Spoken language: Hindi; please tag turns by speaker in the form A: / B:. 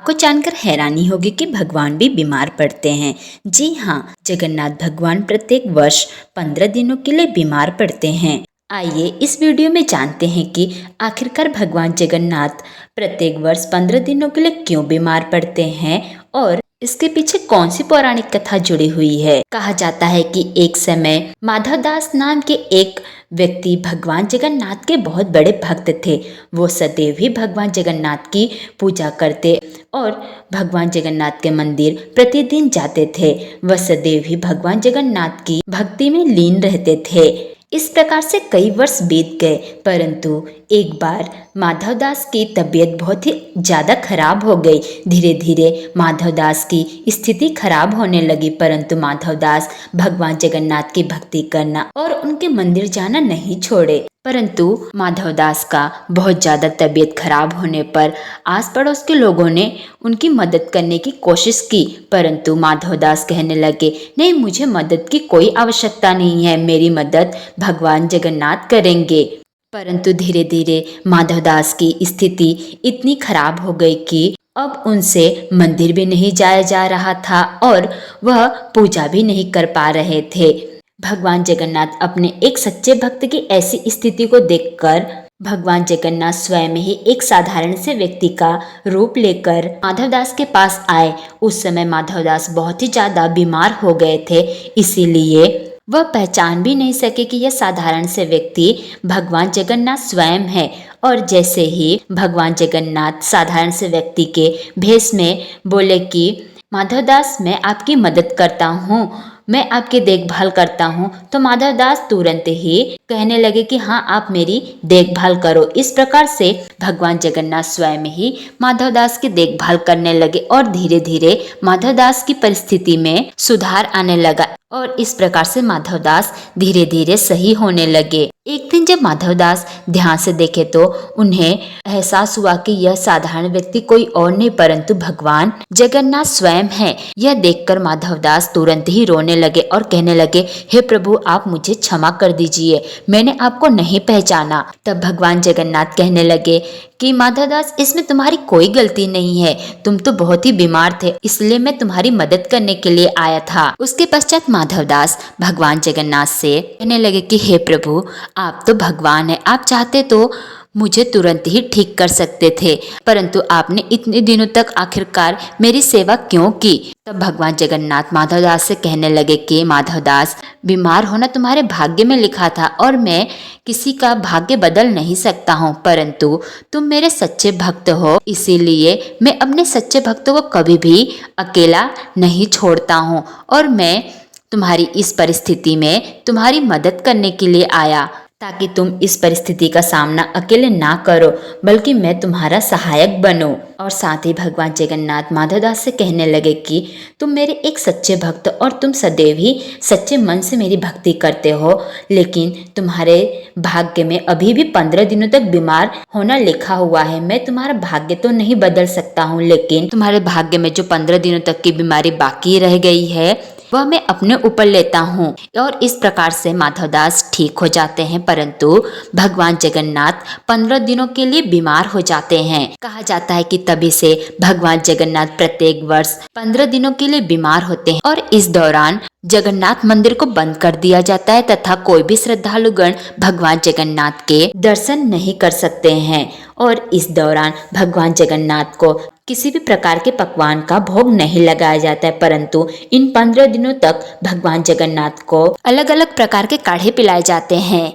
A: आपको जानकर हैरानी होगी कि भगवान भी बीमार पड़ते हैं। जी हाँ, जगन्नाथ भगवान प्रत्येक वर्ष 15 दिनों के लिए बीमार पड़ते हैं। आइए इस वीडियो में जानते हैं कि आखिरकार भगवान जगन्नाथ प्रत्येक वर्ष 15 दिनों के लिए क्यों बीमार पड़ते हैं और इसके पीछे कौन सी पौराणिक कथा जुड़ी हुई है। कहा जाता है कि एक समय माधवदास नाम के एक व्यक्ति भगवान जगन्नाथ के बहुत बड़े भक्त थे। वो सदैव ही भगवान जगन्नाथ की पूजा करते और भगवान जगन्नाथ के मंदिर प्रतिदिन जाते थे। वह सदैव ही भगवान जगन्नाथ की भक्ति में लीन रहते थे। इस प्रकार से कई वर्ष बीत गए, परंतु एक बार माधवदास की तबीयत बहुत ही ज़्यादा खराब हो गई। धीरे धीरे माधवदास की स्थिति खराब होने लगी, परंतु माधवदास भगवान जगन्नाथ की भक्ति करना और उनके मंदिर जाना नहीं छोड़े। परंतु माधवदास का बहुत ज़्यादा तबीयत खराब होने पर आस पड़ोस के लोगों ने उनकी मदद करने की कोशिश की, परंतु माधवदास कहने लगे, नहीं, मुझे मदद की कोई आवश्यकता नहीं है, मेरी मदद भगवान जगन्नाथ करेंगे। परंतु धीरे धीरे माधवदास की स्थिति इतनी खराब हो गई कि अब उनसे मंदिर भी नहीं जाया जा रहा था और वह पूजा भी नहीं कर पा रहे थे। भगवान जगन्नाथ अपने एक सच्चे भक्त की ऐसी स्थिति को देखकर भगवान जगन्नाथ स्वयं ही एक साधारण से व्यक्ति का रूप लेकर माधवदास के पास आए। उस समय माधवदास बहुत ही ज़्यादा बीमार हो गए थे, इसीलिए वह पहचान भी नहीं सके कि यह साधारण से व्यक्ति भगवान जगन्नाथ स्वयं है। और जैसे ही भगवान जगन्नाथ साधारण से व्यक्ति के भेष में बोले कि माधवदास, मैं आपकी मदद करता हूँ, मैं आपकी देखभाल करता हूँ, तो माधवदास तुरंत ही कहने लगे कि हाँ, आप मेरी देखभाल करो। इस प्रकार से भगवान जगन्नाथ स्वयं ही माधवदास की देखभाल करने लगे और धीरे धीरे माधवदास की परिस्थिति में सुधार आने लगा और इस प्रकार से माधवदास धीरे धीरे सही होने लगे। एक दिन जब माधवदास ध्यान से देखे तो उन्हें एहसास हुआ कि यह साधारण व्यक्ति कोई और नहीं परंतु भगवान जगन्नाथ स्वयं है। यह देखकर माधवदास तुरंत ही रोने लगे और कहने लगे, हे प्रभु, आप मुझे क्षमा कर दीजिए, मैंने आपको नहीं पहचाना। तब भगवान जगन्नाथ कहने लगे कि माधवदास, इसमें तुम्हारी कोई गलती नहीं है, तुम तो बहुत ही बीमार थे, इसलिए मैं तुम्हारी मदद करने के लिए आया था। उसके पश्चात माधवदास भगवान जगन्नाथ से कहने लगे कि हे प्रभु, आप तो भगवान हैं, आप चाहते तो मुझे तुरंत ही ठीक कर सकते थे, परंतु आपने इतने दिनों तक आखिरकार मेरी सेवा क्यों की। तब भगवान जगन्नाथ माधवदास से कहने लगे कि माधवदास, बीमार होना तुम्हारे भाग्य में लिखा था और मैं किसी का भाग्य बदल नहीं सकता हूँ, परंतु तुम मेरे सच्चे भक्त हो, इसीलिए मैं अपने सच्चे भक्तों को कभी भी अकेला नहीं छोड़ता हूँ और मैं तुम्हारी इस परिस्थिति में तुम्हारी मदद करने के लिए आया, ताकि तुम इस परिस्थिति का सामना अकेले ना करो, बल्कि मैं तुम्हारा सहायक बनूं। और साथ ही भगवान जगन्नाथ माधवदास से कहने लगे कि तुम मेरे एक सच्चे भक्त और तुम सदैव ही सच्चे मन से मेरी भक्ति करते हो, लेकिन तुम्हारे भाग्य में अभी भी 15 दिनों तक बीमार होना लिखा हुआ है। मैं तुम्हारा भाग्य तो नहीं बदल सकता हूँ, लेकिन तुम्हारे भाग्य में जो 15 दिनों तक की बीमारी बाकी रह गई है वह मैं अपने ऊपर लेता हूँ। और इस प्रकार से माधवदास ठीक हो जाते हैं, परंतु भगवान जगन्नाथ 15 दिनों के लिए बीमार हो जाते हैं। कहा जाता है कि तभी से भगवान जगन्नाथ प्रत्येक वर्ष 15 दिनों के लिए बीमार होते हैं और इस दौरान जगन्नाथ मंदिर को बंद कर दिया जाता है तथा कोई भी श्रद्धालुगण भगवान जगन्नाथ के दर्शन नहीं कर सकते हैं। और इस दौरान भगवान जगन्नाथ को किसी भी प्रकार के पकवान का भोग नहीं लगाया जाता है, परंतु इन 15 दिनों तक भगवान जगन्नाथ को अलग अलग प्रकार के काढ़े पिलाए जाते हैं।